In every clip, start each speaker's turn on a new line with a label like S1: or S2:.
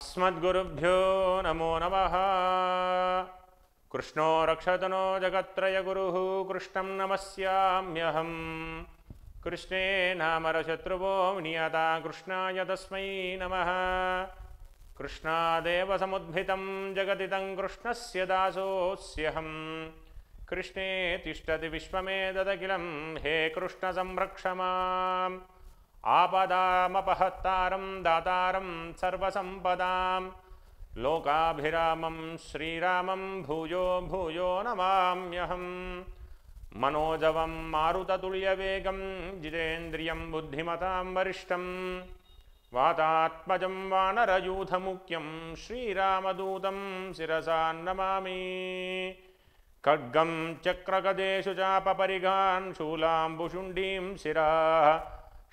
S1: अस्मद्गुरुभ्यो नमो नमः। कृष्णो रक्षतनो जगत्त्रयगुरुः कृष्णं नमस्याम्यहम्। कृष्णे नामरशत्रुवो नियता कृष्णाय तस्मै नमः। कृष्णादेव समुद्भितं जगदिदं कृष्णस्य दासोऽस्यहम्। कृष्णे तिष्ठति विश्वमेतदखिलं हे कृष्ण संरक्ष माम्। आपदामपहत्तारं दातारं सर्वसम्पदां लोकाभिरामं श्रीरामं भूयो भूयो नमाम्यहम्। मनोजवं मारुततुल्यवेगं जितेन्द्रियं बुद्धिमतां वरिष्ठं वातात्मजं वानरयूथमुख्यं श्रीरामदूतं शिरसा नमामि। खड्गं चक्रगदेषु चापपरिगान् शूलाम्बुशुण्डीं शिराः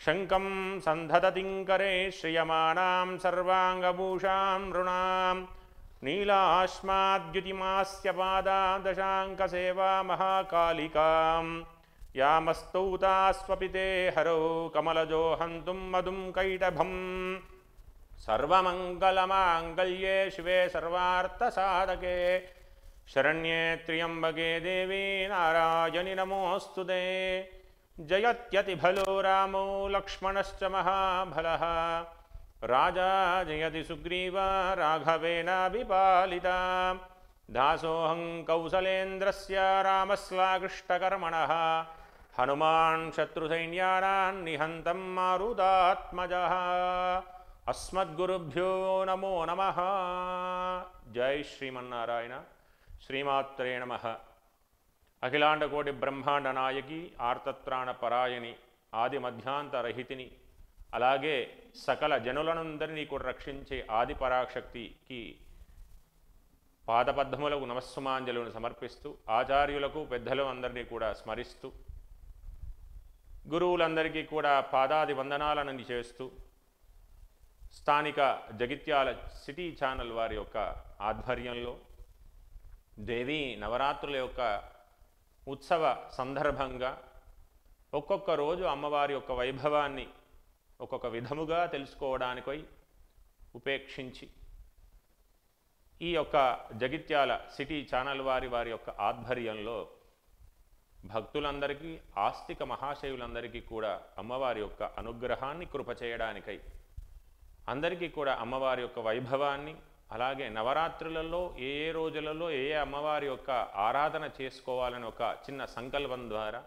S1: शङ्खं सन्धदतिङ्करे श्रियमाणां सर्वाङ्गभूषां नृणां नीलाश्माद्युतिमास्य पादादशाङ्कसेवा महाकालिकां यामस्तौतास्वपिते हरौ कमलजो हन्तुं मधुं कैटभम्। सर्वमङ्गलमाङ्गल्ये शिवे सर्वार्थसाधके शरण्ये त्र्यम्बके देवी नारायणि नमोऽस्तुते। जयत्यतिभलो रामो लक्ष्मणश्च महाबलः राजा जयति सुग्रीव राघवेनाभिपालिता। दासोऽहं कौसलेन्द्रस्य रामस्लाकृष्टकर्मणः हनुमान् शत्रुसैन्यानां निहन्तं मारुतात्मजः। अस्मद्गुरुभ्यो नमो नमः। जय श्रीमन्नारायण। श्रीमात्रे नमः। అఖిలాండ కోటి బ్రహ్మాండ నాయకి ఆర్తత్రాణ పరాయణి ఆది మధ్యాంతరహితిని అలాగే సకల జనులనందరినీ కూడా రక్షించే ఆది పరాశక్తికి పాదపద్మములకు నమస్సుమాంజలులను సమర్పిస్తూ ఆచార్యులకు పెద్దలు అందరినీ కూడా స్మరిస్తూ గురువులందరికీ కూడా పాదాది వందనాలను చేస్తూ స్థానిక జగిత్యాల సిటీ ఛానల్ వారి యొక్క ఆధ్వర్యంలో దేవీ నవరాత్రుల యొక్క ఉత్సవ సందర్భంగా ఒక్కొక్క రోజు అమ్మవారి యొక్క వైభవాన్ని ఒక్కొక్క విధముగా తెలుసుకోవడానికై ఉపేక్షించి ఈ యొక్క జగిత్యాల సిటీ ఛానల్ వారి యొక్క ఆధ్వర్యంలో భక్తులందరికీ ఆస్తిక మహాశయులందరికీ కూడా అమ్మవారి యొక్క అనుగ్రహాన్ని కృప చేయడానికై అందరికీ కూడా అమ్మవారి యొక్క వైభవాన్ని అలాగే నవరాత్రులలో ఏ రోజులలో ఏ అమ్మవారి యొక్క ఆరాధన చేసుకోవాలని ఒక చిన్న సంకల్పం ద్వారా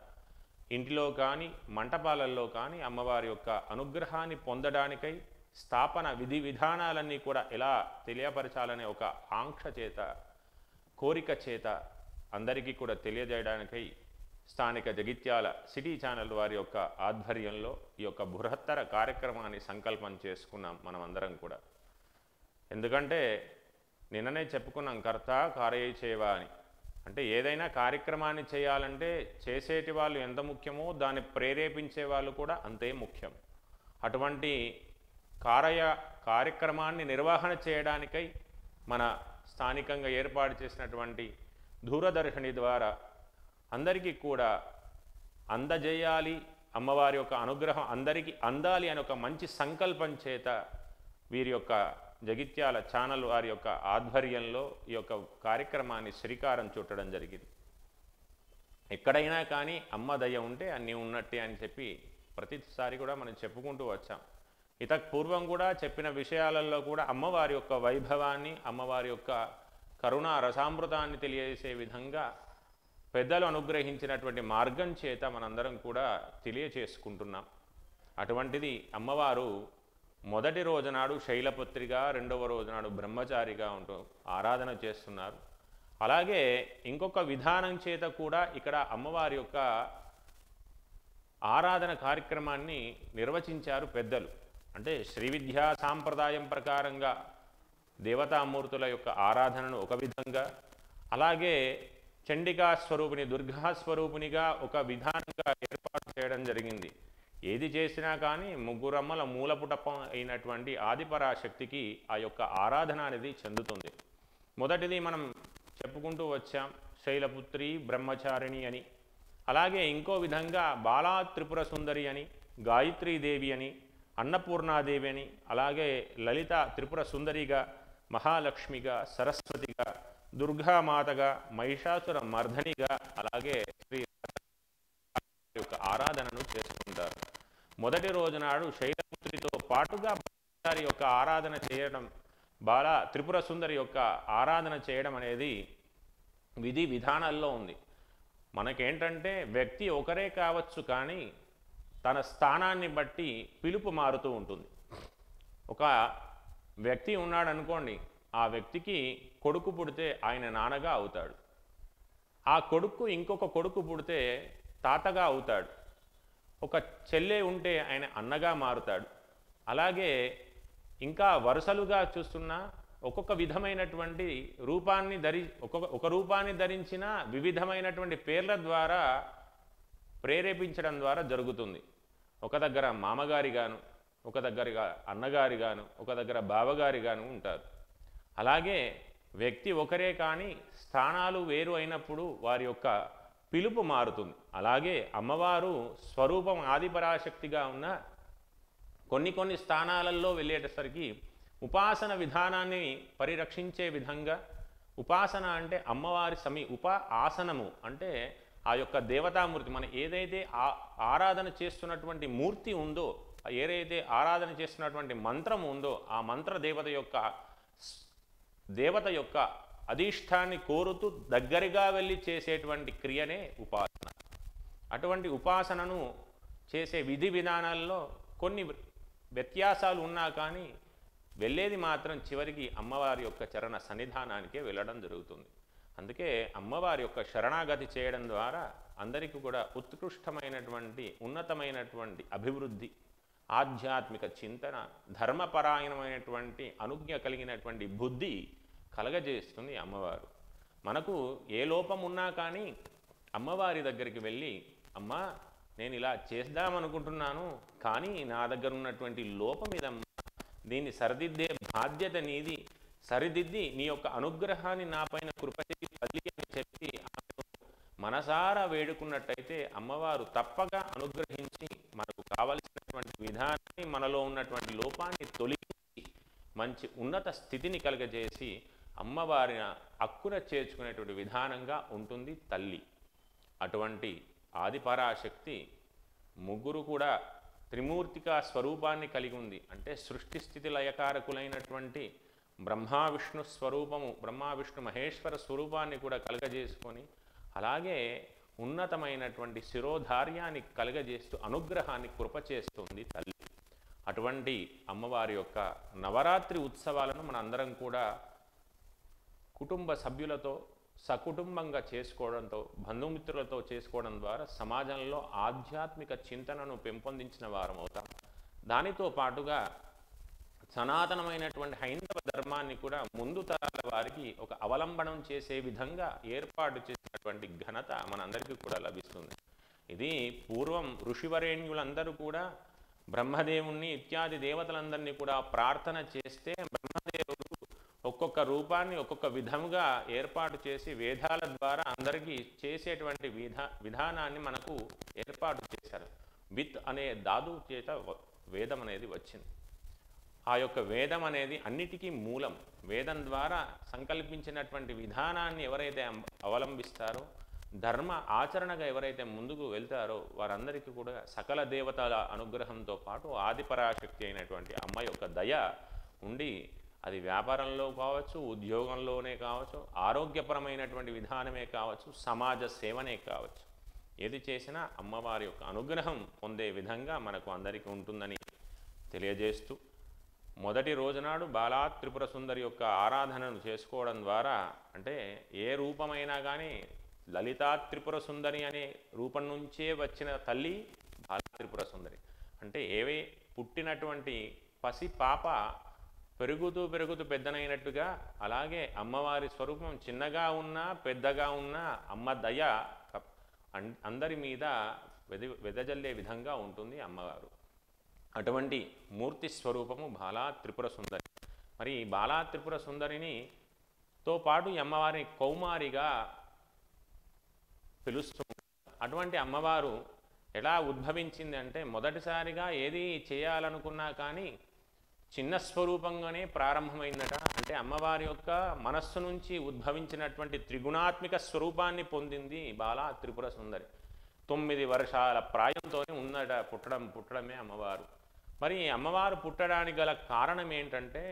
S1: ఇంటిలో కానీ మంటపాలలో కానీ అమ్మవారి యొక్క అనుగ్రహాన్ని పొందడానికై స్థాపన విధి విధానాలన్నీ కూడా ఎలా తెలియపరచాలనే ఒక ఆంక్ష చేత కోరిక చేత అందరికీ కూడా తెలియజేయడానికై స్థానిక జగిత్యాల సిటీ ఛానల్ వారి యొక్క ఆధ్వర్యంలో ఈ యొక్క బృహత్తర కార్యక్రమాన్ని సంకల్పం చేసుకున్నాం మనమందరం కూడా. ఎందుకంటే నిన్ననే చెప్పుకున్నాం కర్త కార్యచేవా అని. అంటే ఏదైనా కార్యక్రమాన్ని చేయాలంటే చేసేటి వాళ్ళు ఎంత ముఖ్యమో దాన్ని ప్రేరేపించే వాళ్ళు కూడా అంతే ముఖ్యం. అటువంటి కార్యక్రమాన్ని నిర్వహణ చేయడానికై మన స్థానికంగా ఏర్పాటు చేసినటువంటి దూరదర్శిని ద్వారా అందరికీ కూడా అందజేయాలి, అమ్మవారి యొక్క అనుగ్రహం అందరికీ అందాలి అని ఒక మంచి సంకల్పం చేత వీరి యొక్క జగిత్యాల ఛానల్ వారి యొక్క ఆధ్వర్యంలో ఈ యొక్క కార్యక్రమాన్ని శ్రీకారం చుట్టడం జరిగింది. ఎక్కడైనా కానీ అమ్మ దయ ఉంటే అన్నీ ఉన్నట్టే అని చెప్పి ప్రతిసారి కూడా మనం చెప్పుకుంటూ వచ్చాం. ఇతకు పూర్వం కూడా చెప్పిన విషయాలలో కూడా అమ్మవారి యొక్క వైభవాన్ని అమ్మవారి యొక్క కరుణా రసామృతాన్ని తెలియజేసే విధంగా పెద్దలు అనుగ్రహించినటువంటి మార్గం చేత మనందరం కూడా తెలియచేసుకుంటున్నాం. అటువంటిది అమ్మవారు మొదటి రోజునాడు శైలపుత్రిగా, రెండవ రోజునాడు బ్రహ్మచారిగా ఉంటూ ఆరాధన చేస్తున్నారు. అలాగే ఇంకొక విధానం చేత కూడా ఇక్కడ అమ్మవారి యొక్క ఆరాధన కార్యక్రమాన్ని నిర్వచించారు పెద్దలు. అంటే శ్రీ విద్యా సాంప్రదాయం ప్రకారంగా దేవతామూర్తుల యొక్క ఆరాధనను ఒక విధంగా, అలాగే చండికా స్వరూపిణి దుర్గా స్వరూపిణిగా ఒక విధానంగా ఏర్పాటు చేయడం జరిగింది. ఏది చేసినా కానీ ముగ్గురమ్మల మూలపుటపం అయినటువంటి ఆదిపరాశక్తికి ఆ యొక్క ఆరాధన అనేది చెందుతుంది. మొదటిది మనం చెప్పుకుంటూ వచ్చాం శైలపుత్రి బ్రహ్మచారిణి అని. అలాగే ఇంకో విధంగా బాలా త్రిపుర సుందరి అని, గాయత్రీదేవి అని, అన్నపూర్ణాదేవి అని, అలాగే లలిత త్రిపుర సుందరిగా, మహాలక్ష్మిగా, సరస్వతిగా, దుర్గామాతగా, మహిషాసుర మర్ధనిగా, అలాగే శ్రీ యొక్క ఆరాధనను చేసుకుంటారు. మొదటి రోజు నాడు శైలపుత్రితో పాటుగా వారి యొక్క ఆరాధన చేయడం, బాల త్రిపుర సుందరి యొక్క ఆరాధన చేయడం అనేది విధి విధానాల్లో ఉంది. మనకేంటంటే వ్యక్తి ఒకరే కావచ్చు, కానీ తన స్థానాన్ని బట్టి పిలుపు మారుతూ ఉంటుంది. ఒక వ్యక్తి ఉన్నాడు అనుకోండి, ఆ వ్యక్తికి కొడుకు పుడితే ఆయన నాన్నగా అవుతాడు. ఆ కొడుకు ఇంకొక కొడుకు పుడితే తాతగా అవుతాడు. ఒక చెల్లె ఉంటే ఆయన అన్నగా మారుతాడు. అలాగే ఇంకా వరుసలుగా చూస్తున్నా ఒక్కొక్క విధమైనటువంటి రూపాన్ని ఒక రూపాన్ని ధరించిన వివిధమైనటువంటి పేర్ల ద్వారా ప్రేరేపించడం ద్వారా జరుగుతుంది. ఒక దగ్గర మామగారిగాను, ఒక దగ్గర అన్నగారిగాను, ఒక దగ్గర బావగారిగాను ఉంటారు. అలాగే వ్యక్తి ఒకరే కానీ స్థానాలు వేరు అయినప్పుడు వారి యొక్క పిలుపు మారుతుంది. అలాగే అమ్మవారు స్వరూపం ఆదిపరాశక్తిగా ఉన్న కొన్ని స్థానాలలో వెళ్ళేటసరికి ఉపాసన విధానాన్ని పరిరక్షించే విధంగా, ఉపాసన అంటే అమ్మవారి ఆసనము అంటే ఆ యొక్క దేవతామూర్తి, మనం ఏదైతే ఆరాధన చేస్తున్నటువంటి మూర్తి ఉందో, ఏదైతే ఆరాధన చేస్తున్నటువంటి మంత్రం ఉందో, ఆ మంత్ర దేవత యొక్క అధిష్టాన్ని కోరుతూ దగ్గరగా వెళ్ళి చేసేటువంటి క్రియనే ఉపాసన. అటువంటి ఉపాసనను చేసే విధి విధానాల్లో కొన్ని వ్యత్యాసాలు ఉన్నా కానీ వెళ్ళేది మాత్రం చివరికి అమ్మవారి యొక్క చరణ సన్నిధానానికే వెళ్ళడం జరుగుతుంది. అందుకే అమ్మవారి యొక్క శరణాగతి చేయడం ద్వారా అందరికీ కూడా ఉత్కృష్టమైనటువంటి ఉన్నతమైనటువంటి అభివృద్ధి, ఆధ్యాత్మిక చింతన, ధర్మపరాయణమైనటువంటి అనుజ్ఞ కలిగినటువంటి బుద్ధి కలగజేస్తుంది అమ్మవారు. మనకు ఏ లోపం ఉన్నా కానీ అమ్మవారి దగ్గరికి వెళ్ళి, అమ్మా నేను ఇలా చేద్దామనుకుంటున్నాను, కానీ నా దగ్గర ఉన్నటువంటి లోపం ఇదమ్మా, దీన్ని సరిదిద్దే బాధ్యత నీది, సరిదిద్ది నీ యొక్క అనుగ్రహాన్ని నా పైన కృపచేసి తల్లి అని చెప్పి మనసారా వేడుకున్నట్టయితే అమ్మవారు తప్పగా అనుగ్రహించి మనకు కావలసినటువంటి విధానాన్ని, మనలో ఉన్నటువంటి లోపాన్ని తొలగించి మంచి ఉన్నత స్థితిని కలుగజేసి అమ్మవారిని అక్కున చేర్చుకునేటువంటి విధానంగా ఉంటుంది తల్లి. అటువంటి ఆదిపరాశక్తి ముగ్గురు కూడా త్రిమూర్తిక స్వరూపాన్ని కలిగి ఉంది. అంటే సృష్టి స్థితి లయకారకులైనటువంటి బ్రహ్మ విష్ణు స్వరూపము, బ్రహ్మ విష్ణు మహేశ్వర స్వరూపాన్ని కూడా కలగజేసుకొని, అలాగే ఉన్నతమైనటువంటి శిరోధార్యాన్ని కలగజేస్తూ అనుగ్రహాన్ని కృపచేస్తుంది తల్లి. అటువంటి అమ్మవారి యొక్క నవరాత్రి ఉత్సవాలను మన అందరం కూడా కుటుంబ సభ్యులతో సకుటుంబంగా చేసుకోవడంతో, బంధుమిత్రులతో చేసుకోవడం ద్వారా సమాజంలో ఆధ్యాత్మిక చింతనను పెంపొందించిన వారం అవుతాం. దానితో పాటుగా సనాతనమైనటువంటి హైందవ ధర్మాన్ని కూడా ముందు తరాల వారికి ఒక అవలంబనం చేసే విధంగా ఏర్పాటు చేసినటువంటి ఘనత మనందరికీ కూడా లభిస్తుంది. ఇది పూర్వం ఋషివరేణ్యులందరూ కూడా బ్రహ్మదేవుణ్ణి ఇత్యాది దేవతలందరినీ కూడా ప్రార్థన చేస్తే బ్రహ్మదేవుడు ఒక్కొక్క రూపాన్ని ఒక్కొక్క విధముగా ఏర్పాటు చేసి వేదాల ద్వారా అందరికీ చేసేటువంటి విధానాన్ని మనకు ఏర్పాటు చేశారు. విత్ అనే ధాతు చేత వేదం అనేది వచ్చింది. ఆ యొక్క వేదం అనేది అన్నిటికీ మూలం. వేదం ద్వారా సంకల్పించినటువంటి విధానాన్ని ఎవరైతే అవలంబిస్తారో, ధర్మ ఆచరణగా ఎవరైతే ముందుకు వెళ్తారో వారందరికీ కూడా సకల దేవతల అనుగ్రహంతో పాటు ఆదిపరాశక్తి అయినటువంటి అమ్మ యొక్క దయ ఉండి, అది వ్యాపారంలో కావచ్చు, ఉద్యోగంలోనే కావచ్చు, ఆరోగ్యపరమైనటువంటి విధానమే కావచ్చు, సమాజ సేవనే కావచ్చు, ఏది చేసినా అమ్మవారి యొక్క అనుగ్రహం పొందే విధంగా మనకు అందరికీ ఉంటుందని తెలియజేస్తూ, మొదటి రోజునాడు బాలా త్రిపుర సుందరి యొక్క ఆరాధనను చేసుకోవడం ద్వారా, అంటే ఏ రూపమైనా కానీ లలితా త్రిపుర సుందరి అనే రూపం నుంచే వచ్చిన తల్లి బాలా త్రిపుర సుందరి. అంటే పుట్టినటువంటి పసి పాప పెరుగుతూ పెద్దనైనట్టుగా, అలాగే అమ్మవారి స్వరూపం చిన్నగా ఉన్నా పెద్దగా ఉన్నా అమ్మ దయ అందరి మీద వెదజల్లే విధంగా ఉంటుంది అమ్మవారు. అటువంటి మూర్తి స్వరూపము బాలా త్రిపుర సుందరి. మరి బాలా త్రిపుర సుందరినితో పాటు ఈ అమ్మవారిని కౌమారిగా పిలుస్తూ, అటువంటి అమ్మవారు ఎలా ఉద్భవించింది అంటే మొదటిసారిగా ఏది చేయాలనుకున్నా కానీ చిన్న స్వరూపంగానే ప్రారంభమైందట. అంటే అమ్మవారి యొక్క మనస్సు నుంచి ఉద్భవించినటువంటి త్రిగుణాత్మిక స్వరూపాన్ని పొందింది బాలా త్రిపుర సుందరి. 9 వర్షాల ప్రాయంతోనే ఉన్నట పుట్టడమే అమ్మవారు. మరి అమ్మవారు పుట్టడానికి గల కారణం ఏంటంటే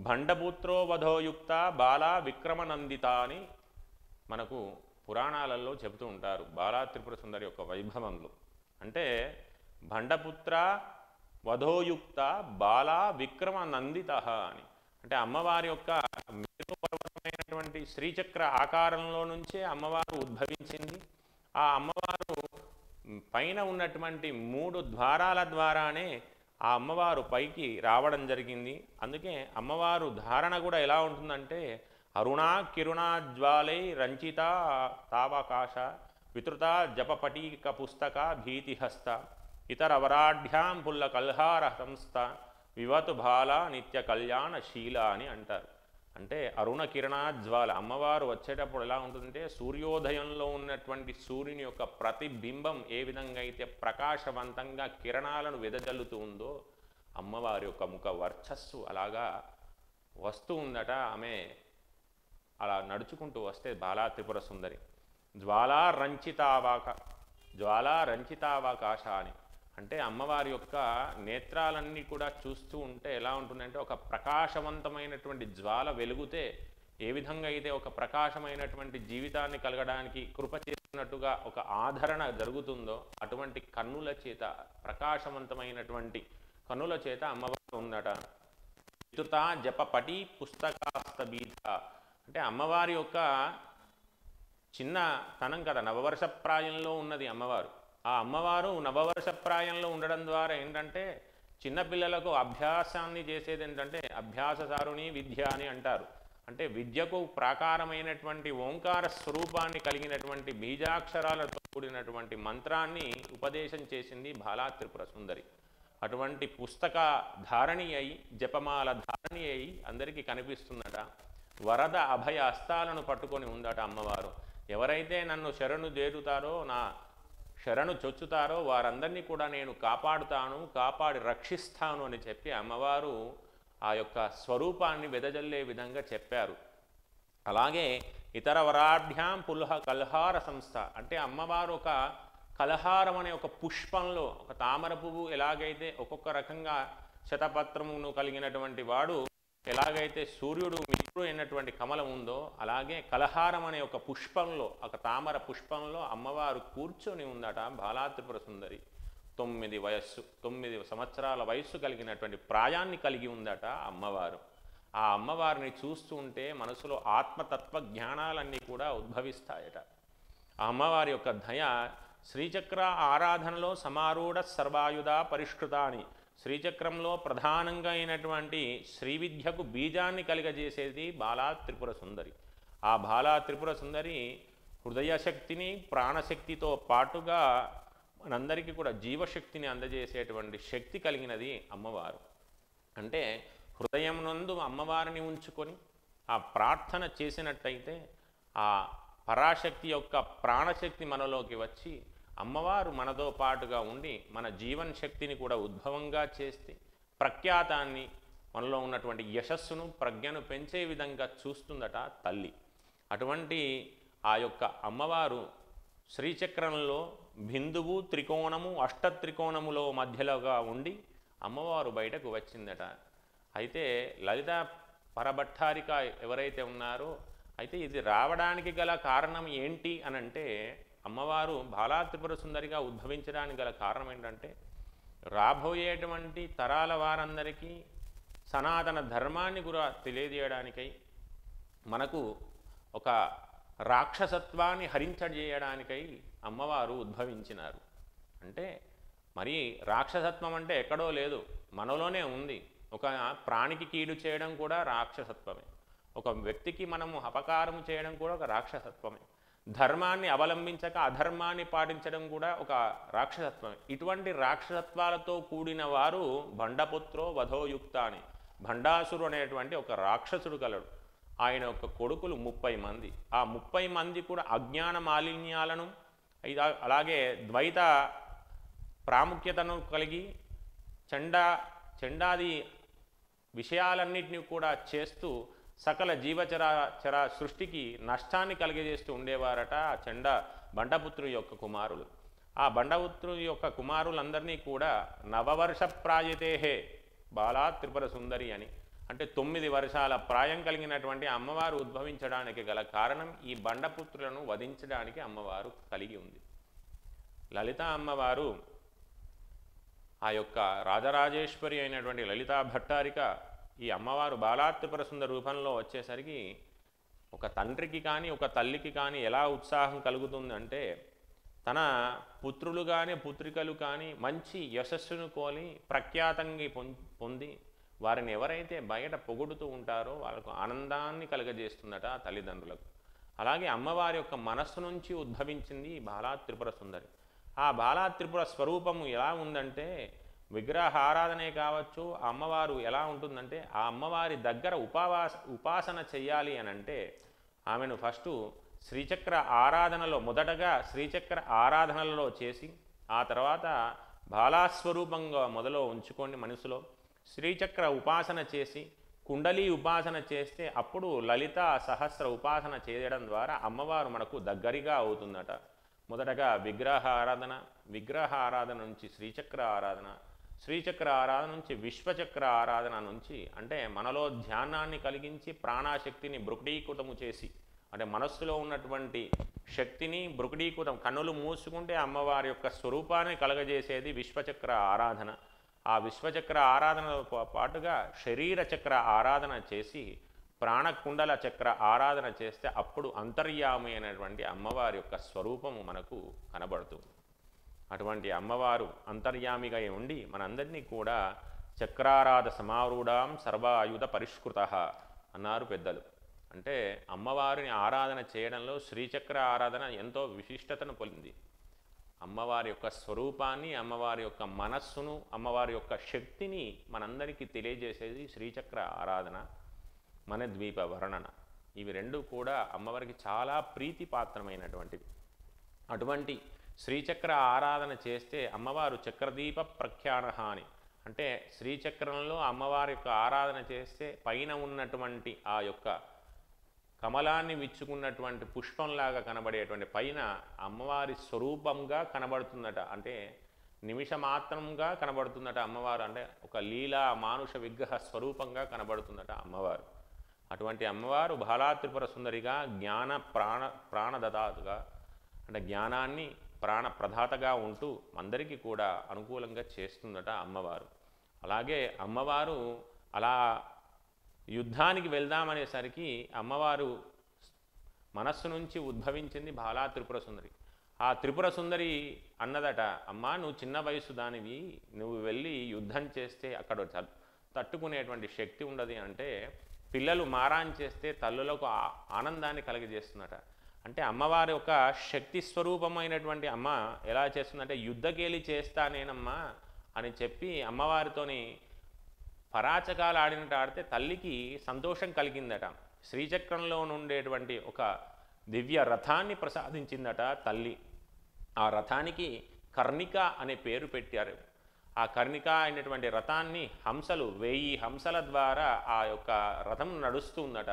S1: భండపుత్రో వధోయుక్త బాలా విక్రమనందిత అని మనకు పురాణాలలో చెబుతూ ఉంటారు బాలా త్రిపుర సుందరి యొక్క వైభవంలో. అంటే భండపుత్ర వధోయుక్త బాలా విక్రమనందిత అని, అంటే అమ్మవారి యొక్క మేరు పర్వతమైనటువంటి శ్రీచక్ర ఆకారంలో నుంచే అమ్మవారు ఉద్భవించింది. ఆ అమ్మవారు పైన ఉన్నటువంటి 3 ద్వారాల ద్వారానే ఆ అమ్మవారు పైకి రావడం జరిగింది. అందుకే అమ్మవారు ధారణ కూడా ఎలా ఉంటుందంటే అరుణా కిరుణాజ్వాలై రంచిత తావకాశ వితృత జపపటీక పుస్తక భీతిహస్త ఇతర వరాఢ్యాం పుల్ల కల్హార సంస్థ వివతు బాల నిత్య కళ్యాణ శీల అని అంటారు. అంటే అరుణ కిరణాజ్వాల అమ్మవారు వచ్చేటప్పుడు ఎలా ఉంటుందంటే సూర్యోదయంలో ఉన్నటువంటి సూర్యుని యొక్క ప్రతిబింబం ఏ విధంగా అయితే ప్రకాశవంతంగా కిరణాలను వెదజల్లుతూ ఉందో అమ్మవారి యొక్క ముఖ వర్చస్సు అలాగా వస్తూ ఉందట. ఆమె అలా నడుచుకుంటూ వస్తే బాలా త్రిపుర సుందరి జ్వాలా రంచితావాకాశ అని, అంటే అమ్మవారి యొక్క నేత్రాలన్నీ కూడా చూస్తూ ఉంటే ఎలా ఉంటుందంటే ఒక ప్రకాశవంతమైనటువంటి జ్వాల వెలుగుతే ఏ విధంగా అయితే ఒక ప్రకాశమైనటువంటి జీవితాన్ని కలగడానికి కృప చేసినట్టుగా ఒక ఆదరణ జరుగుతుందో అటువంటి కన్నుల చేత ప్రకాశవంతమైనటువంటి కన్నుల చేత అమ్మవారు ఉందట. వితుత జపపటి పుస్తకాస్తబీత, అంటే అమ్మవారి యొక్క చిన్న తనం కదా, నవవర్షప్రాయంలో ఉన్నది అమ్మవారు. ఆ అమ్మవారు నవవర్షప్రాయంలో ఉండడం ద్వారా ఏంటంటే చిన్నపిల్లలకు అభ్యాసాన్ని చేసేది ఏంటంటే అభ్యాససారుని విద్య అని అంటారు. అంటే విద్యకు ప్రాకారమైనటువంటి ఓంకార స్వరూపాన్ని కలిగినటువంటి బీజాక్షరాలతో కూడినటువంటి మంత్రాన్ని ఉపదేశం చేసింది బాలా త్రిపుర సుందరి. అటువంటి పుస్తక ధారణి అయి జపమాల ధారణి అయి అందరికీ కనిపిస్తుందట. వరద అభయ హస్తాలను పట్టుకొని ఉందట అమ్మవారు. ఎవరైతే నన్ను శరణు చేరుతారో నా శరణు చొచ్చుతారో వారందరినీ కూడా నేను కాపాడుతాను, కాపాడి రక్షిస్తాను అని చెప్పి అమ్మవారు ఆ యొక్క స్వరూపాన్ని వెదజల్లే విధంగా చెప్పారు. అలాగే ఇతర వరాఢ్యాం పుల్హ కల్హార సంస్థ, అంటే అమ్మవారు ఒక కలహారం అనే ఒక పుష్పంలో ఒక తామర పువ్వు ఎలాగైతే ఒక్కొక్క రకంగా శతపత్రమును కలిగినటువంటి వాడు ఎలాగైతే సూర్యుడు మిత్రుడు అయినటువంటి కమలం ఉందో అలాగే కలహారం అనే ఒక పుష్పంలో ఒక తామర పుష్పంలో అమ్మవారు కూర్చొని ఉందట బాలా త్రిపుర సుందరి. 9 సంవత్సరాల వయస్సు కలిగినటువంటి ప్రాయాన్ని కలిగి ఉందట అమ్మవారు. ఆ అమ్మవారిని చూస్తూ ఉంటే మనసులో ఆత్మతత్వ జ్ఞానాలన్నీ కూడా ఉద్భవిస్తాయట. ఆ అమ్మవారి యొక్క దయ శ్రీచక్ర ఆరాధనలో సమారూఢ సర్వాయుధ పరిష్కృత అని, శ్రీచక్రంలో ప్రధానంగా అయినటువంటి శ్రీవిద్యకు బీజాన్ని కలిగజేసేది బాలా త్రిపుర సుందరి. ఆ బాలా త్రిపుర సుందరి హృదయశక్తిని ప్రాణశక్తితో పాటుగా మనందరికీ కూడా జీవశక్తిని అందజేసేటువంటి శక్తి కలిగినది అమ్మవారు. అంటే హృదయం నందు అమ్మవారిని ఉంచుకొని ఆ ప్రార్థన చేసినట్టయితే ఆ పరాశక్తి యొక్క ప్రాణశక్తి మనలోకి వచ్చి అమ్మవారు మనతో పాటుగా ఉండి మన జీవన శక్తిని కూడా ఉద్భవంగా చేస్తే ప్రఖ్యాతాన్ని మనలో ఉన్నటువంటి యశస్సును ప్రజ్ఞను పెంచే విధంగా చూస్తుందట తల్లి. అటువంటి ఆ యొక్క అమ్మవారు శ్రీచక్రంలో బిందువు త్రికోణము అష్టత్రికోణములో మధ్యలోగా ఉండి అమ్మవారు బయటకు వచ్చిందట. అయితే లలిత పరభట్టారిక ఎవరైతే ఉన్నారో అయితే ఇది రావడానికి గల కారణం ఏంటి అనంటే అమ్మవారు బాలా త్రిపుర సుందరిగా ఉద్భవించడానికి గల కారణం ఏంటంటే రాబోయేటువంటి తరాల వారందరికీ సనాతన ధర్మాన్ని కూడా తెలియజేయడానికై మనకు ఒక రాక్షసత్వాన్ని హరించజేయడానికై అమ్మవారు ఉద్భవించినారు. అంటే మరి రాక్షసత్వం అంటే ఎక్కడో లేదు, మనలోనే ఉంది. ఒక ప్రాణికి కీడు చేయడం కూడా రాక్షసత్వమే, ఒక వ్యక్తికి మనము అపకారం చేయడం కూడా ఒక రాక్షసత్వమే, ధర్మాన్ని అవలంబించక అధర్మాన్ని పాటించడం కూడా ఒక రాక్షసత్వమే. ఇటువంటి రాక్షసత్వాలతో కూడిన వారు భండపుత్రో వధోయుక్త అని, భండాసురు అనేటువంటి ఒక రాక్షసుడు కలడు. ఆయన యొక్క కొడుకులు 30 మంది. ఆ 30 మంది కూడా అజ్ఞాన మాలిన్యాలను అలాగే ద్వైత ప్రాముఖ్యతను కలిగి చండాది విషయాలన్నింటినీ కూడా చేస్తూ సకల జీవచర సృష్టికి నష్టాన్ని కలిగజేస్తూ ఉండేవారట ఆ బండపుత్రుడి యొక్క కుమారులు. ఆ బండపుత్రుడి యొక్క కుమారులందరినీ కూడా నవవర్ష ప్రాయతేహే బాలా త్రిపుర సుందరి అని, అంటే 9 వర్షాల ప్రాయం కలిగినటువంటి అమ్మవారు ఉద్భవించడానికి గల కారణం ఈ బండపుత్రులను వధించడానికి అమ్మవారు కలిగి ఉంది. లలిత అమ్మవారు ఆ యొక్క రాజరాజేశ్వరి అయినటువంటి లలితా భట్టారిక ఈ అమ్మవారు బాలా త్రిపుర సుందరి రూపంలో వచ్చేసరికి ఒక తండ్రికి కానీ ఒక తల్లికి కానీ ఎలా ఉత్సాహం కలుగుతుందంటే, తన పుత్రులు కానీ పుత్రికలు కానీ మంచి యశస్సును కోలి ప్రఖ్యాతంగా పొంది వారిని ఎవరైతే బయట పొగుడుతూ ఉంటారో వాళ్ళకు ఆనందాన్ని కలుగజేస్తుందట ఆ తల్లిదండ్రులకు. అలాగే అమ్మవారి యొక్క మనస్సు నుంచి ఉద్భవించింది బాలా త్రిపుర సుందరి. ఆ బాలా త్రిపుర స్వరూపము ఎలా ఉందంటే, విగ్రహ ఆరాధనే కావచ్చు, అమ్మవారు ఎలా ఉంటుందంటే, ఆ అమ్మవారి దగ్గర ఉపాసన చెయ్యాలి అని అంటే ఆమెను ఫస్టు శ్రీచక్ర ఆరాధనలో మొదటగా శ్రీచక్ర ఆరాధనలో చేసి ఆ తర్వాత బాలాస్వరూపంగా మొదలో ఉంచుకోండి మనసులో. శ్రీచక్ర ఉపాసన చేసి కుండలి ఉపాసన చేస్తే అప్పుడు లలిత సహస్ర ఉపాసన చేయడం ద్వారా అమ్మవారు మనకు దగ్గరగా అవుతుందట. మొదటగా విగ్రహ ఆరాధన నుంచి శ్రీచక్ర ఆరాధన, శ్రీచక్ర ఆరాధన నుంచి విశ్వచక్ర ఆరాధన నుంచి అంటే మనలో ధ్యానాన్ని కలిగించి ప్రాణాశక్తిని బ్రుకుడీకృతము చేసి, అంటే మనస్సులో ఉన్నటువంటి శక్తిని బ్రుకుడీకృతం, కన్నులు మూసుకుంటే అమ్మవారి యొక్క స్వరూపాన్ని కలగజేసేది విశ్వచక్ర ఆరాధన. ఆ విశ్వచక్ర ఆరాధనతో పాటుగా శరీర చక్ర ఆరాధన చేసి ప్రాణకుండల చక్ర ఆరాధన చేస్తే అప్పుడు అంతర్యామి అయినటువంటి అమ్మవారి యొక్క స్వరూపము మనకు కనబడుతుంది. అటువంటి అమ్మవారు అంతర్యామిగా ఉండి మనందరినీ కూడా చక్రారాధ సమారూఢాం సర్వాయుధ పరిష్కృత అన్నారు పెద్దలు. అంటే అమ్మవారిని ఆరాధన చేయడంలో శ్రీచక్ర ఆరాధన ఎంతో విశిష్టతను పొందింది. అమ్మవారి యొక్క స్వరూపాన్ని, అమ్మవారి యొక్క మనస్సును, అమ్మవారి యొక్క శక్తిని మనందరికీ తెలియజేసేది శ్రీచక్ర ఆరాధన, మన ద్వీప వర్ణన. ఇవి రెండు కూడా అమ్మవారికి చాలా ప్రీతిపాత్రమైనటువంటివి. అటువంటి శ్రీచక్ర ఆరాధన చేస్తే అమ్మవారు చక్రదీప ప్రఖ్యానహ అని, అంటే శ్రీచక్రంలో అమ్మవారి యొక్క ఆరాధన చేస్తే పైన ఉన్నటువంటి ఆ యొక్క కమలాన్ని విచ్చుకున్నటువంటి పుష్పంలాగా కనబడేటువంటి పైన అమ్మవారి స్వరూపంగా కనబడుతుందట. అంటే నిమిషమాత్రంగా కనబడుతుందట అమ్మవారు, అంటే ఒక లీలా మానుష విగ్రహ స్వరూపంగా కనబడుతుందట అమ్మవారు. అటువంటి అమ్మవారు బాలా త్రిపుర సుందరిగా జ్ఞాన ప్రాణదదాతగా, అంటే జ్ఞానాన్ని ప్రాణప్రదాతగా ఉంటూ అందరికీ కూడా అనుకూలంగా చేస్తుందట అమ్మవారు. అలాగే అమ్మవారు అలా యుద్ధానికి వెళ్దామనేసరికి అమ్మవారు మనస్సు నుంచి ఉద్భవించింది బాలా త్రిపుర సుందరి. ఆ త్రిపుర సుందరి అన్నదట, అమ్మా నువ్వు చిన్న వయసు దానివి, నువ్వు వెళ్ళి యుద్ధం చేస్తే అక్కడ తట్టుకునేటువంటి శక్తి ఉండదు అంటే పిల్లలు మారాన్ చేస్తే తల్లులకు ఆనందాన్ని కలిగజేస్తున్నట. అంటే అమ్మవారి ఒక శక్తి స్వరూపమైనటువంటి అమ్మ ఎలా చేస్తుందంటే, యుద్ధకేలి చేస్తానేనమ్మా అని చెప్పి అమ్మవారితోని పరాచకాలు ఆడినట్టు ఆడితే తల్లికి సంతోషం కలిగిందట. శ్రీచక్రంలో నుండేటువంటి ఒక దివ్య రథాన్ని ప్రసాదించిందట తల్లి. ఆ రథానికి కర్ణిక అనే పేరు పెట్టారు. ఆ కర్ణిక అయినటువంటి రథాన్ని హంసలు 1000 హంసల ద్వారా ఆ యొక్క రథం నడుస్తుందట.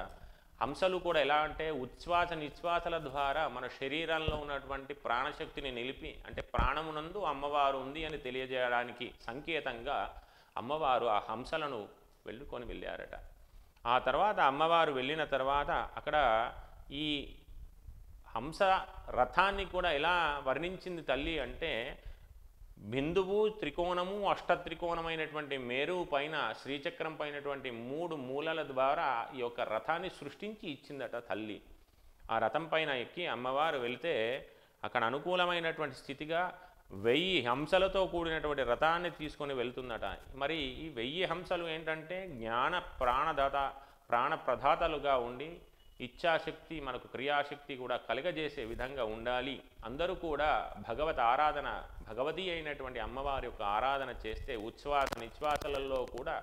S1: హంసలు కూడా ఎలా అంటే ఉచ్ఛ్వాస నిశ్వాసల ద్వారా మన శరీరంలో ఉన్నటువంటి ప్రాణశక్తిని నిలిపి, అంటే ప్రాణమునందు అమ్మవారు ఉంది అని తెలియజేయడానికి సంకేతంగా అమ్మవారు ఆ హంసలను వెళ్ళారట. ఆ తర్వాత అమ్మవారు వెళ్ళిన తర్వాత అక్కడ ఈ హంస రథాన్ని కూడా ఎలా వర్ణించింది తల్లి అంటే, బిందువు త్రికోణము అష్టత్రికోణమైనటువంటి మేరువు పైన శ్రీచక్రం పైనటువంటి 3 మూలల ద్వారా ఈ యొక్క రథాన్ని సృష్టించి ఇచ్చిందట తల్లి. ఆ రథం పైన ఎక్కి అమ్మవారు వెళితే అక్కడ అనుకూలమైనటువంటి స్థితిగా 1000 హంసలతో కూడినటువంటి రథాన్ని తీసుకొని వెళ్తుందట. మరి ఈ 1000 హంసలు ఏంటంటే జ్ఞాన ప్రాణప్రదాతలుగా ఉండి ఇచ్ఛాశక్తి మనకు క్రియాశక్తి కూడా కలగజేసే విధంగా ఉండాలి. అందరూ కూడా భగవతి అయినటువంటి అమ్మవారి యొక్క ఆరాధన చేస్తే ఉచ్ఛ్వాస నిశ్వాసలలో కూడా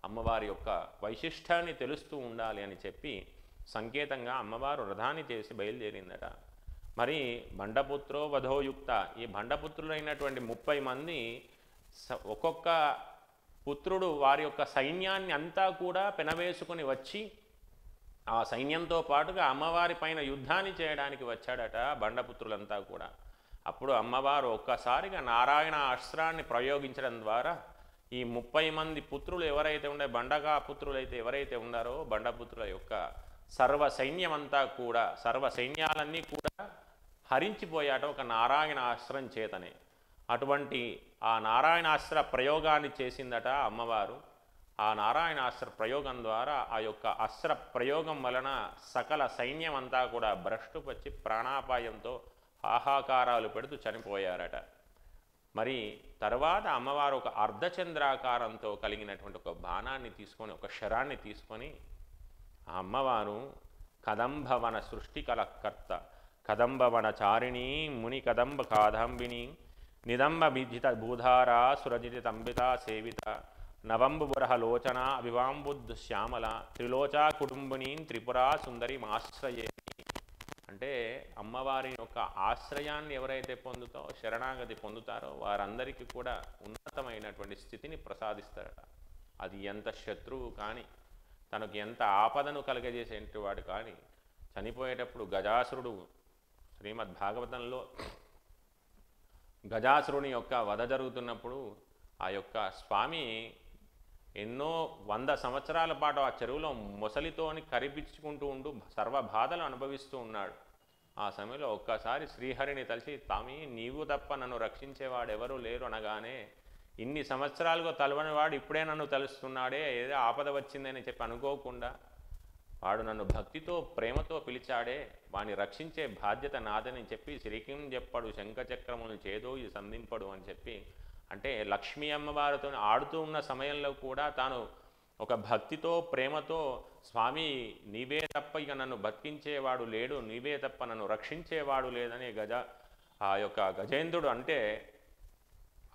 S1: అమ్మవారి యొక్క వైశిష్టాన్ని తెలుస్తూ ఉండాలి అని చెప్పి సంకేతంగా అమ్మవారు రథాన్ని చేసి బయలుదేరిందట. మరి బండపుత్రో వధోయుక్త, ఈ బండపుత్రులైనటువంటి 30 మంది ఒక్కొక్క పుత్రుడు వారి యొక్క సైన్యాన్ని అంతా కూడా పెనవేసుకుని వచ్చి ఆ సైన్యంతో పాటుగా అమ్మవారి పైన యుద్ధాన్ని చేయడానికి వచ్చాడట బండపుత్రులంతా కూడా. అప్పుడు అమ్మవారు ఒక్కసారిగా నారాయణ అస్త్రాన్ని ప్రయోగించడం ద్వారా ఈ 30 మంది పుత్రులు ఎవరైతే ఉండే బండగా పుత్రులు అయితే ఎవరైతే ఉన్నారో బండపుత్రుల యొక్క సర్వ సైన్యమంతా కూడా, సర్వ సైన్యాలన్నీ కూడా హరించిపోయాట ఒక నారాయణ అస్త్రం చేతనే. అటువంటి ఆ నారాయణాస్త్ర ప్రయోగాన్ని చేసిందట అమ్మవారు. ఆ నారాయణాస్త్ర ప్రయోగం ద్వారా ఆ యొక్క అస్త్ర ప్రయోగం వలన సకల సైన్యం అంతా కూడా భ్రష్టుపచ్చి ప్రాణాపాయంతో ఆహాకారాలు పెడుతూ చనిపోయారట. మరి తర్వాత అమ్మవారు ఒక అర్ధచంద్రాకారంతో కలిగినటువంటి ఒక బాణాన్ని తీసుకొని, ఒక శరాన్ని తీసుకొని ఆ అమ్మవారు కదంబవన సృష్టికలకర్త కదంబవన చారిణి ముని కదంబ కాదంబిని నిదంబ విజిత భూధారా సురజిత తంబిత సేవిత నవంబురహ లోచన అభివాంబుద్ధ శ్యామల త్రిలోచా కుటుంబిని త్రిపురా సుందరి ఆశ్రయే. అంటే అమ్మవారి యొక్క ఆశ్రయాన్ని ఎవరైతే పొందుతారో, శరణాగతి పొందుతారో వారందరికీ కూడా ఉన్నతమైనటువంటి స్థితిని ప్రసాదిస్తారట. అది ఎంత శత్రువు కానీ, తనకు ఎంత ఆపదను కలగజేసేటువంటి వాడు కానీ, చనిపోయేటప్పుడు గజాసురుడు శ్రీమద్ భాగవతంలో గజాసురుని యొక్క వధ జరుగుతున్నప్పుడు ఆ యొక్క స్వామి ఎన్నో 100 సంవత్సరాల పాటు ఆ చెరువులో మొసలితోని కరిపించుకుంటూ ఉంటూ సర్వ బాధలు అనుభవిస్తూ ఉన్నాడు. ఆ సమయంలో ఒక్కసారి శ్రీహరిని తలిచి, తామి నీవు తప్ప నన్ను రక్షించేవాడెవరూ లేరు అనగానే, ఇన్ని సంవత్సరాలుగా తలవని వాడు ఇప్పుడే నన్ను తలుస్తున్నాడే, ఏదో ఆపద వచ్చిందని చెప్పి అనుకోకుండా వాడు నన్ను భక్తితో ప్రేమతో పిలిచాడే, వాడిని రక్షించే బాధ్యత నాదని చెప్పి శ్రీకిం చెప్పడు శంఖచక్రములను చేదో ఇది సంధింపడు అని చెప్పి, అంటే లక్ష్మీ అమ్మవారితో ఆడుతూ ఉన్న సమయంలో కూడా తాను ఒక భక్తితో ప్రేమతో, స్వామి నీవే తప్ప ఇక నన్ను బతికించేవాడు లేడు, నీవే తప్ప నన్ను రక్షించేవాడు లేదని ఆ యొక్క గజేంద్రుడు అంటే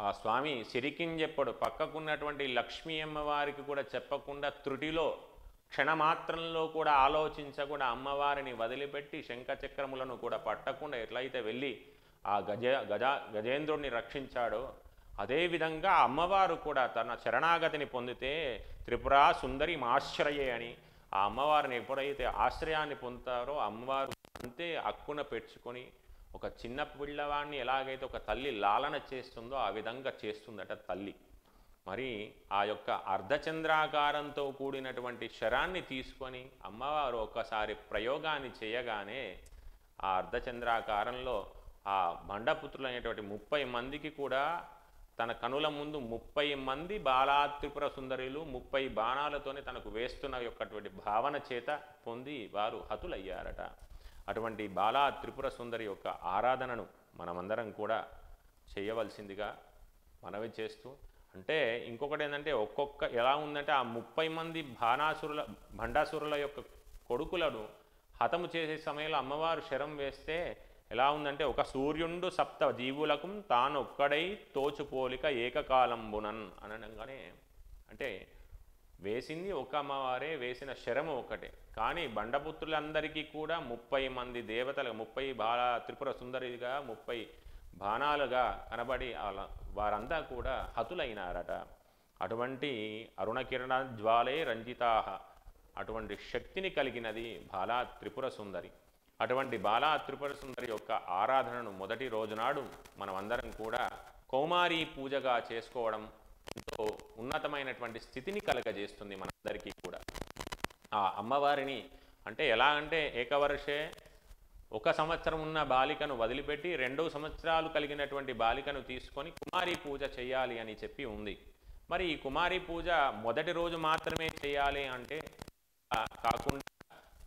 S1: ఆ స్వామి సిరికింజెప్పడు పక్కకున్నటువంటి లక్ష్మీ అమ్మవారికి కూడా చెప్పకుండా త్రుటిలో క్షణమాత్రంలో కూడా ఆలోచించకుండా అమ్మవారిని వదిలిపెట్టి శంఖచక్రములను కూడా పట్టకుండా ఎట్లయితే వెళ్ళి ఆ గజేంద్రుడిని రక్షించాడో, అదేవిధంగా అమ్మవారు కూడా తన శరణాగతిని పొందితే త్రిపురా సుందరి ఆశ్రయే అని ఆ అమ్మవారిని ఎప్పుడైతే ఆశ్రయాన్ని పొందుతారో అమ్మవారు అంతే అక్కున పెట్టుకొని ఒక చిన్న పిల్లవాడిని ఎలాగైతే ఒక తల్లి లాలన చేస్తుందో ఆ విధంగా చేస్తుందట తల్లి. మరి ఆ యొక్క అర్ధచంద్రాకారంతో కూడినటువంటి శరాన్ని తీసుకొని అమ్మవారు ఒక్కసారి ప్రయోగాన్ని చేయగానే ఆ అర్ధచంద్రాకారంలో ఆ బండపుత్రులైనటువంటి 30 మందికి కూడా తన కనుల ముందు 30 మంది బాలా త్రిపుర సుందరులు 30 బాణాలతోనే తనకు వేస్తున్న యొక్కటువంటి భావన చేత పొంది వారు హతులయ్యారట. అటువంటి బాలా త్రిపుర సుందరి యొక్క ఆరాధనను మనమందరం కూడా చేయవలసిందిగా మనవి చేస్తూ, అంటే ఇంకొకటి ఏంటంటే ఒక్కొక్క ఎలా ఉందంటే ఆ 30 మంది భండాసురుల యొక్క కొడుకులను హతము చేసే సమయంలో అమ్మవారు శరం వేస్తే ఎలా ఉందంటే, ఒక సూర్యుండు 7 జీవులకు తానొక్కడై తోచుపోలిక ఏకకాలంబునన్ అనగానే, అంటే వేసింది ఒక అమ్మవారే, వేసిన శరము ఒకటే, కానీ బండపుత్రులందరికీ కూడా 30 మంది దేవతలు 30 బాల త్రిపుర సుందరిగా 30 బాణాలుగా కనబడి వారంతా కూడా హతులైనారట. అటువంటి అరుణకిరణ జ్వాలే రంజితాహ, అటువంటి శక్తిని కలిగినది బాలా త్రిపుర సుందరి. అటువంటి బాలా త్రిపుర సుందరి యొక్క ఆరాధనను మొదటి రోజునాడు మనమందరం కూడా కౌమారీ పూజగా చేసుకోవడం ఎంతో ఉన్నతమైనటువంటి స్థితిని కలగజేస్తుంది మనందరికీ కూడా. ఆ అమ్మవారిని అంటే ఎలా అంటే ఏకవర్షే 1 సంవత్సరం ఉన్న బాలికను వదిలిపెట్టి 2 సంవత్సరాలు కలిగినటువంటి బాలికను తీసుకొని కుమారీ పూజ చేయాలి అని చెప్పి ఉంది. మరి ఈ కుమారీ పూజ మొదటి రోజు మాత్రమే చేయాలి అంటే కాకుండా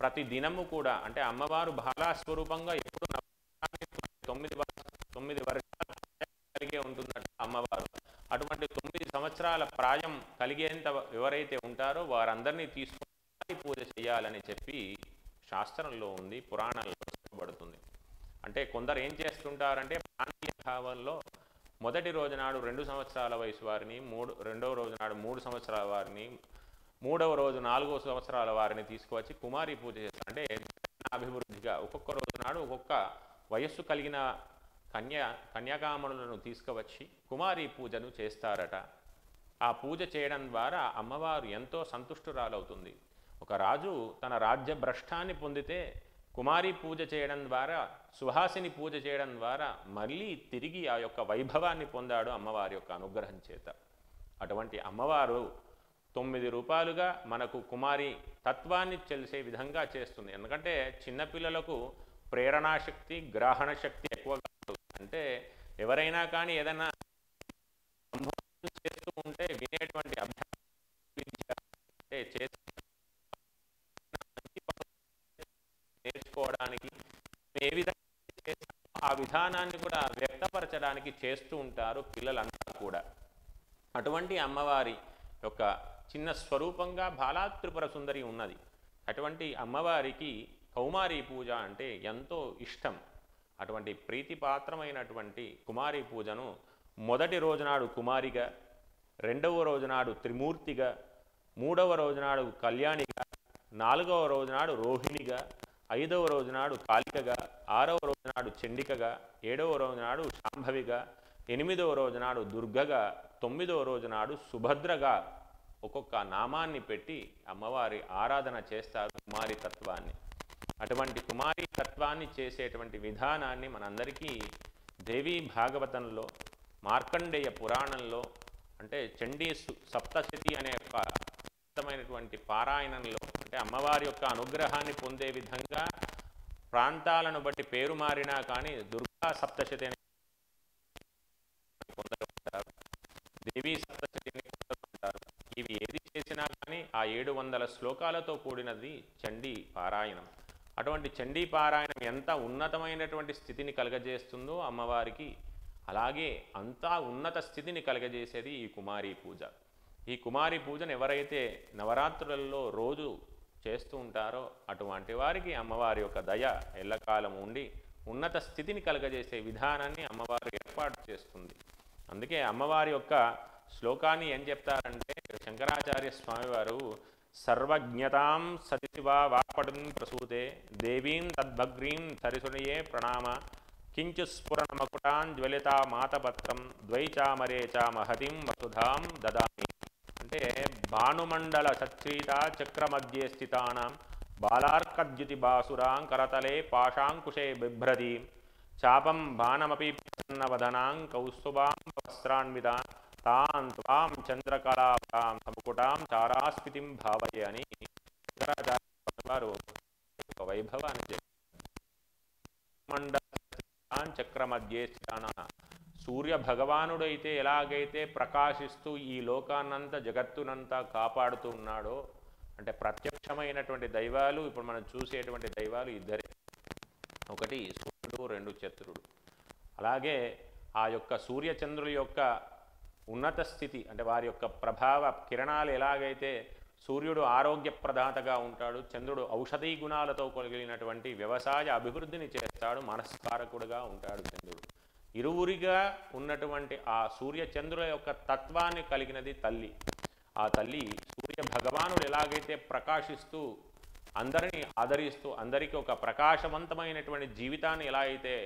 S1: ప్రతి దినము కూడా, అంటే అమ్మవారు బాలాస్వరూపంగా ఎప్పుడు 9 వర్షాలు కలిగే ఉంటుందట అమ్మవారు. అటువంటి 9 సంవత్సరాల ప్రాయం కలిగేంత ఎవరైతే ఉంటారో వారందరినీ తీసుకొని పూజ చేయాలని చెప్పి శాస్త్రంలో ఉంది, పురాణాల్లో చెప్పబడుతుంది. అంటే కొందరు ఏం చేస్తుంటారంటే ప్రాణీయ భావంలో మొదటి రోజునాడు 2 సంవత్సరాల వయసు వారిని, రెండవ రోజునాడు 3 సంవత్సరాల వారిని, 3వ రోజు 4 సంవత్సరాల వారిని తీసుకువచ్చి కుమారీ పూజ చేస్తారు. అంటే అభివృద్ధిగా ఒక్కొక్క రోజు నాడు ఒక్కొక్క వయస్సు కలిగిన కన్యాకామణులను తీసుకువచ్చి కుమారి పూజను చేస్తారట. ఆ పూజ చేయడం ద్వారా అమ్మవారు ఎంతో సంతుష్టురాలవుతుంది. ఒక రాజు తన రాజ్య భ్రష్టాన్ని పొందితే కుమారి పూజ చేయడం ద్వారా, సుహాసిని పూజ చేయడం ద్వారా మళ్ళీ తిరిగి ఆ యొక్క వైభవాన్ని పొందాడు అమ్మవారి యొక్క అనుగ్రహం చేత. అటువంటి అమ్మవారు 9 రూపాయలుగా మనకు కుమారి తత్వాన్ని తెలిసే విధంగా చేస్తుంది. ఎందుకంటే చిన్నపిల్లలకు ప్రేరణాశక్తి, గ్రహణ శక్తి ఎక్కువగా ఉంటుంది. అంటే ఎవరైనా కానీ ఏదైనా చేస్తూ ఉంటే వినేటువంటి అభ్యాసం అంటే చేసి నేర్చుకోవడానికి ఏ విధంగా చేస్తామో ఆ విధానాన్ని కూడా వ్యక్తపరచడానికి చేస్తూ ఉంటారు పిల్లలంతా కూడా. అటువంటి అమ్మవారి యొక్క చిన్న స్వరూపంగా బాలా త్రిపుర సుందరి ఉన్నది. అటువంటి అమ్మవారికి కౌమారి పూజ అంటే ఎంతో ఇష్టం. అటువంటి ప్రీతిపాత్రమైనటువంటి కుమారి పూజను మొదటి రోజునాడు కుమారిగా, రెండవ రోజునాడు త్రిమూర్తిగా, మూడవ రోజునాడు కళ్యాణిగా, నాలుగవ రోజునాడు రోహిణిగా, ఐదవ రోజునాడు కాళికగా, ఆరవ రోజునాడు చండికగా, ఏడవ రోజునాడు శాంభవిగా, ఎనిమిదవ రోజునాడు దుర్గగా, తొమ్మిదవ రోజునాడు సుభద్రగా ఒక్కొక్క నామాన్ని పెట్టి అమ్మవారి ఆరాధన చేస్తారు కుమారి తత్వాన్ని. అటువంటి కుమారి తత్వాన్ని చేసేటువంటి విధానాన్ని మనందరికీ దేవీ భాగవతంలో, మార్కండేయ పురాణంలో, అంటే చండీ సప్తశతి అనే ఒక అద్భుతమైనటువంటి పారాయణంలో, అంటే అమ్మవారి యొక్క అనుగ్రహాన్ని పొందే విధంగా ప్రాంతాలను బట్టి పేరు మారినా కానీ దుర్గా సప్తశతి అని కొందరు ఉంటారు, దేవీ సప్తశతి అని కొందరు ఉంటారు. ఇవి ఏది చేసినా కానీ ఆ 700 శ్లోకాలతో కూడినది చండీ పారాయణం. అటువంటి చండీ పారాయణం ఎంత ఉన్నతమైనటువంటి స్థితిని కలగజేస్తుందో అమ్మవారికి, అలాగే అంతా ఉన్నత స్థితిని కలగజేసేది ఈ కుమారి పూజ. ఈ కుమారి పూజను ఎవరైతే నవరాత్రులలో రోజు చేస్తూ ఉంటారో అటువంటి వారికి అమ్మవారి యొక్క దయ ఎల్లకాలం ఉండి ఉన్నత స్థితిని కలగజేసే విధానాన్ని అమ్మవారు ఏర్పాటు చేస్తుంది. అందుకే అమ్మవారి యొక్క శ్లోకాన్ని ఏం చెప్తారంటే శంకరాచార్య స్వామివారు సర్వజ్ఞతాం సతిశివా వాక్పటుం ప్రసూతే దేవీం తద్భగ్రీం సరిసునయే ప్రణామ కించుస్ఫురణమకుటాం జ్వలితా మాతపత్రం ద్వైచామరే చ మహతిం వసుధాం దదామి. అంటే భానుమండల సచ్రీత చక్రమధ్యే స్థితానాం బాలార్కద్యుతి బాసురాం కరతలే పాశాంకుశే బిభ్రతీం చాపం బాణమపి ప్రసన్నవదనాం కౌస్తుభాం వస్త్రాన్వితాం తాం త్వాం చంద్రకళాం సముకుటాం చారాస్మితిం భావయే అని శంకరాచార్య వారు ఒక వైభవాన్ని చెప్పారు. మండల చక్రమధ్యే స్థితాన, సూర్య భగవానుడైతే ఎలాగైతే ప్రకాశిస్తూ ఈ లోకాన్నంతా జగత్తునంతా కాపాడుతూ ఉన్నాడో, అంటే ప్రత్యక్షమైనటువంటి దైవాలు ఇప్పుడు మనం చూసేటువంటి దైవాలు ఇద్దరే, ఒకటి సూర్యుడు, రెండు చంద్రుడు. అలాగే ఆ యొక్క సూర్యచంద్రుల యొక్క ఉన్నత స్థితి, అంటే వారి యొక్క ప్రభావ కిరణాలు ఎలాగైతే సూర్యుడు ఆరోగ్యప్రదాతగా ఉంటాడు, చంద్రుడు ఔషధీ గుణాలతో కలిగినటువంటి వ్యవసాయ అభివృద్ధిని చేస్తాడు, మనస్కారకుడుగా ఉంటాడు చంద్రుడు. ఇరువురిగా ఉన్నటువంటి ఆ సూర్యచంద్రుల యొక్క తత్వాన్ని కలిగినది తల్లి. ఆ తల్లి సూర్య భగవానుడు ఎలాగైతే ప్రకాశిస్తూ అందరినీ ఆదరిస్తూ అందరికీ ఒక ప్రకాశవంతమైనటువంటి జీవితాన్ని ఎలా అయితే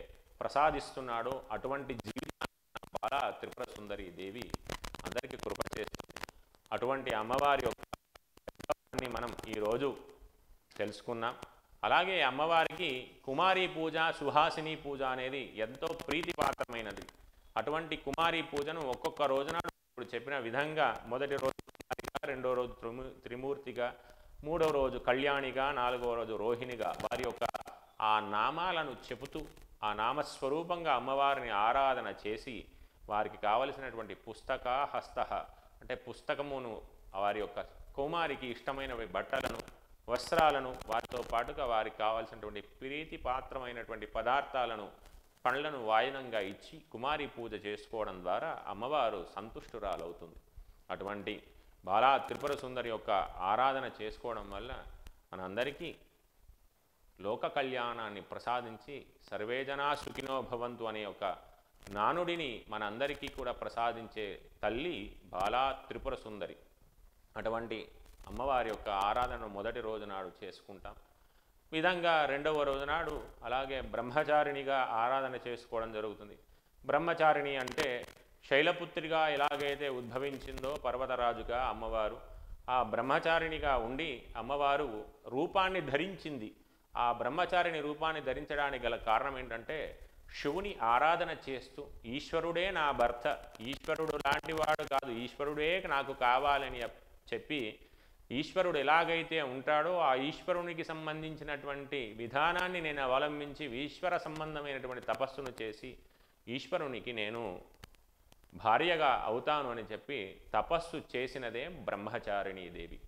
S1: ప్రసాదిస్తున్నాడో అటువంటి జీవితాన్ని బాలా త్రిపుర సుందరి దేవి అందరికీ కృప చేస్తుంది. అటువంటి అమ్మవారి యొక్క మనం ఈరోజు తెలుసుకున్నాం. అలాగే అమ్మవారికి కుమారి పూజ, సుహాసిని పూజ అనేది ఎంతో ప్రీతిపాత్రమైనది. అటువంటి కుమారి పూజను ఒక్కొక్క రోజున ఇప్పుడు చెప్పిన విధంగా మొదటి రోజు కుమారిగా, రెండో రోజు త్రిమూర్తిగా, మూడవ రోజు కళ్యాణిగా, నాలుగవ రోజు రోహిణిగా వారి యొక్క ఆ నామాలను చెబుతూ ఆ నామస్వరూపంగా అమ్మవారిని ఆరాధన చేసి వారికి కావలసినటువంటి పుస్తక హస్త, అంటే పుస్తకమును వారి యొక్క కుమారికి ఇష్టమైన బట్టలను, వస్త్రాలను, వారితో పాటుగా వారికి కావాల్సినటువంటి ప్రీతిపాత్రమైనటువంటి పదార్థాలను, పండ్లను వాయనంగా ఇచ్చి కుమారి పూజ చేసుకోవడం ద్వారా అమ్మవారు సంతుష్టురాలవుతుంది. అటువంటి బాలా త్రిపుర సుందరి యొక్క ఆరాధన చేసుకోవడం వల్ల మనందరికీ లోక కళ్యాణాన్ని ప్రసాదించి సర్వేజనా సుఖినో భవంతు అనే ఒక నానుడిని మనందరికీ కూడా ప్రసాదించే తల్లి బాలా త్రిపుర సుందరి. అటువంటి అమ్మవారి యొక్క ఆరాధన మొదటి రోజు నాడు చేసుకుంటాం. విధంగా రెండవ రోజు నాడు అలాగే బ్రహ్మచారిణిగా ఆరాధన చేసుకోవడం జరుగుతుంది. బ్రహ్మచారిణి అంటే శైలపుత్రిగా ఎలాగైతే ఉద్భవించిందో పర్వతరాజుగా అమ్మవారు, ఆ బ్రహ్మచారిణిగా ఉండి అమ్మవారు రూపాన్ని ధరించింది. ఆ బ్రహ్మచారిణి రూపాన్ని ధరించడానికి గల కారణం ఏంటంటే శివుని ఆరాధన చేస్తూ ఈశ్వరుడే నా భర్త, ఈశ్వరుడు లాంటివాడు కాదు, ఈశ్వరుడే నాకు కావాలని చెప్పి ఈశ్వరుడు ఎలాగైతే ఉంటాడో ఆ ఈశ్వరునికి సంబంధించినటువంటి విధానాన్ని నేను అవలంబించి ఈశ్వర సంబంధమైనటువంటి తపస్సును చేసి ఈశ్వరునికి నేను భార్యగా అవుతాను అని చెప్పి తపస్సు చేసినదే బ్రహ్మచారిణీ దేవి.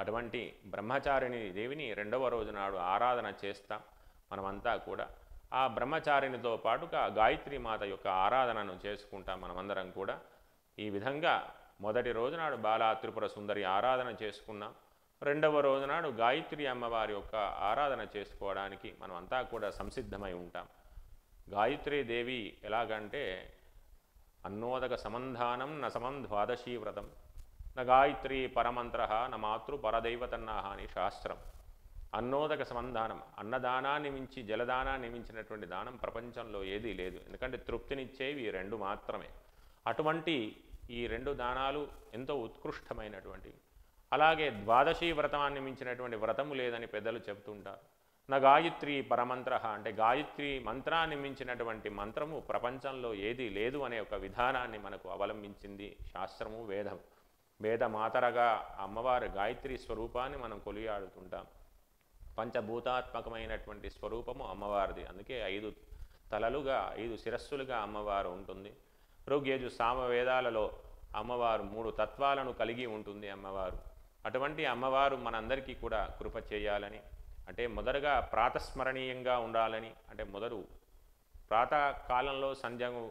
S1: అటువంటి బ్రహ్మచారిణీ దేవిని రెండవ రోజు నాడు ఆరాధన చేస్తాం మనమంతా కూడా. ఆ బ్రహ్మచారిణితో పాటుగా గాయత్రి మాత యొక్క ఆరాధనను చేసుకుంటాం మనమందరం కూడా. ఈ విధంగా మొదటి రోజునాడు బాలా త్రిపుర సుందరి ఆరాధన చేసుకున్నాం. రెండవ రోజునాడు గాయత్రి అమ్మవారి యొక్క ఆరాధన చేసుకోవడానికి మనమంతా కూడా సంసిద్ధమై ఉంటాం. గాయత్రీ దేవి ఎలాగంటే అన్నోదక సమంధానం న సమం ద్వాదశీ వ్రతం న గాయత్రీ పరమంత్ర న మాతృ పరదైవతన్నాహ అని శాస్త్రం. అన్నోదక సమంధానం, అన్నదానాన్ని మించి జలదానాన్ని మించినటువంటి దానం ప్రపంచంలో ఏదీ లేదు. ఎందుకంటే తృప్తినిచ్చేవి ఈ రెండు మాత్రమే. అటువంటి ఈ రెండు దానాలు ఎంతో ఉత్కృష్టమైనటువంటివి. అలాగే ద్వాదశీ వ్రతాన్ని మించినటువంటి వ్రతము లేదని పెద్దలు చెబుతుంటారు. నా గాయత్రి పరమంత్ర అంటే గాయత్రి మంత్రాన్ని మించినటువంటి మంత్రము ప్రపంచంలో ఏదీ లేదు అనే ఒక విధానాన్ని మనకు అవలంబించింది శాస్త్రము, వేదం. వేదమాతరగా అమ్మవారి గాయత్రి స్వరూపాన్ని మనం కొలియాడుతుంటాం. పంచభూతాత్మకమైనటువంటి స్వరూపము అమ్మవారిది. అందుకే 5 తలలుగా 5 శిరస్సులుగా అమ్మవారు ఉంటుంది. ఋగ్యజు సామవేదాలలో అమ్మవారు 3 తత్వాలను కలిగి ఉంటుంది అమ్మవారు. అటువంటి అమ్మవారు మనందరికీ కూడా కృప చేయాలని, అంటే మొదటగా ప్రాతస్మరణీయంగా ఉండాలని, అంటే మొదలు ప్రాతకాలంలో సంధ్యను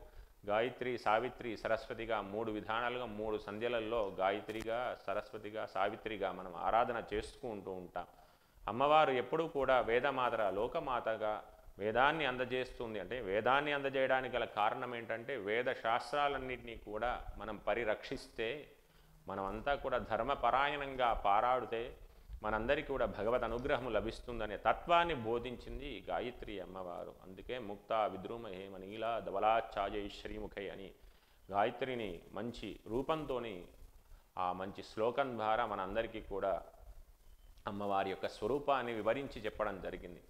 S1: గాయత్రి, సావిత్రి, సరస్వతిగా 3 విధానాలుగా 3 సంధ్యలలో గాయత్రిగా, సరస్వతిగా, సావిత్రిగా మనం ఆరాధన చేసుకుంటూ ఉంటాం. అమ్మవారు ఎప్పుడూ కూడా వేదమాతర, లోకమాతగా వేదాన్ని అందజేస్తుంది. అంటే వేదాన్ని అందజేయడానికి గల కారణం ఏంటంటే వేద శాస్త్రాలన్నింటినీ కూడా మనం పరిరక్షిస్తే, మనమంతా కూడా ధర్మపరాయణంగా పారాడితే మనందరికీ కూడా భగవద్ అనుగ్రహము లభిస్తుందనే తత్వాన్ని బోధించింది గాయత్రి అమ్మవారు. అందుకే ముక్త విద్రుమహేమ నీలా ధవలాఛాయై శ్రీముఖై అని గాయత్రిని మంచి రూపంతో ఆ మంచి శ్లోకం ద్వారా మనందరికీ కూడా అమ్మవారి యొక్క స్వరూపాన్ని వివరించి చెప్పడం జరిగింది.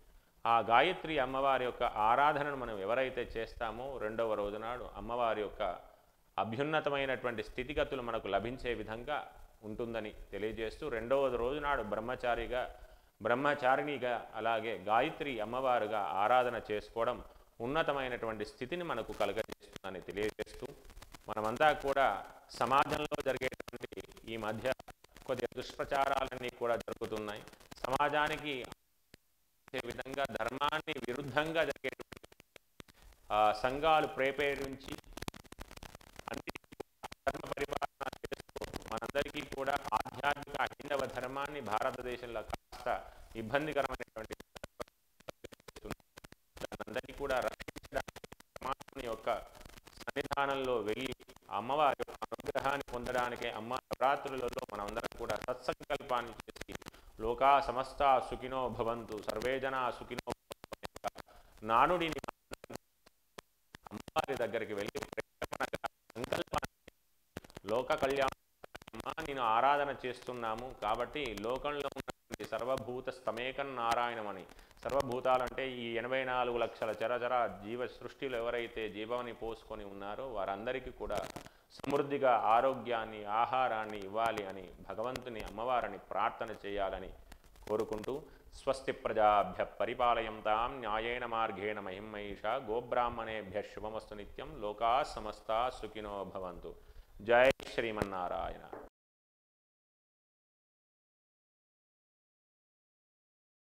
S1: ఆ గాయత్రి అమ్మవారి యొక్క ఆరాధనను మనం ఎవరైతే చేస్తామో రెండవ రోజునాడు అమ్మవారి యొక్క అభ్యున్నతమైనటువంటి స్థితిగతులు మనకు లభించే విధంగా ఉంటుందని తెలియజేస్తూ, రెండవ రోజునాడు బ్రహ్మచారిణిగా అలాగే గాయత్రి అమ్మవారుగా ఆరాధన చేసుకోవడం ఉన్నతమైనటువంటి స్థితిని మనకు కలగజేస్తుందని తెలియజేస్తూ, మనమంతా కూడా సమాజంలో జరిగేటువంటి ఈ మధ్య కొద్దిగా దుష్ప్రచారాలన్నీ కూడా జరుగుతున్నాయి. సమాజానికి విధంగా ధర్మాన్ని విరుద్ధంగా జరిగేటువంటి సంఘాలు ప్రేరేపించి అన్ని ధర్మ పరిపాలన చేస్తూ మనందరికీ కూడా ఆధ్యాత్మిక హైందవ ధర్మాన్ని భారతదేశంలో కాస్త ఇబ్బందికరమైనటువంటి అందరినీ కూడా రక్షించడానికి పరమాత్మ యొక్క సన్నిధానంలో వెళ్ళి అమ్మవారి యొక్క అనుగ్రహాన్ని పొందడానికే అమ్మ నవరాత్రులలో మనమందరం కూడా సత్సంకల్పాన్ని చేసి లోకా సమస్త సుఖినో భవంతు సర్వే జనా సుఖినో నానుడిని అమ్మవారి దగ్గరికి వెళ్ళి సంకల్పాన్ని లోక కళ్యాణం నేను ఆరాధన చేస్తున్నాము కాబట్టి లోకంలో ఉన్నటువంటి సర్వభూత స్తమేకం నారాయణమని, సర్వభూతాలంటే ఈ 84 లక్షల చరచర జీవ సృష్టిలో ఎవరైతే జీవాన్ని పోసుకొని ఉన్నారో వారందరికీ కూడా సమృద్ధిగా ఆరోగ్యాన్ని, ఆహారాన్ని ఇవ్వాలి అని భగవంతుని అమ్మవారిని ప్రార్థన చేయాలని కోరుకుంటూ, స్వస్తి ప్రజాభ్య పరిపాలయంతాం న్యాయేన మార్గేణ మహిమహేష గోబ్రాహ్మణేభ్య శుభమస్తు నిత్యం లోకా సమస్తా సుఖినో భవంతు. జై శ్రీమన్నారాయణ.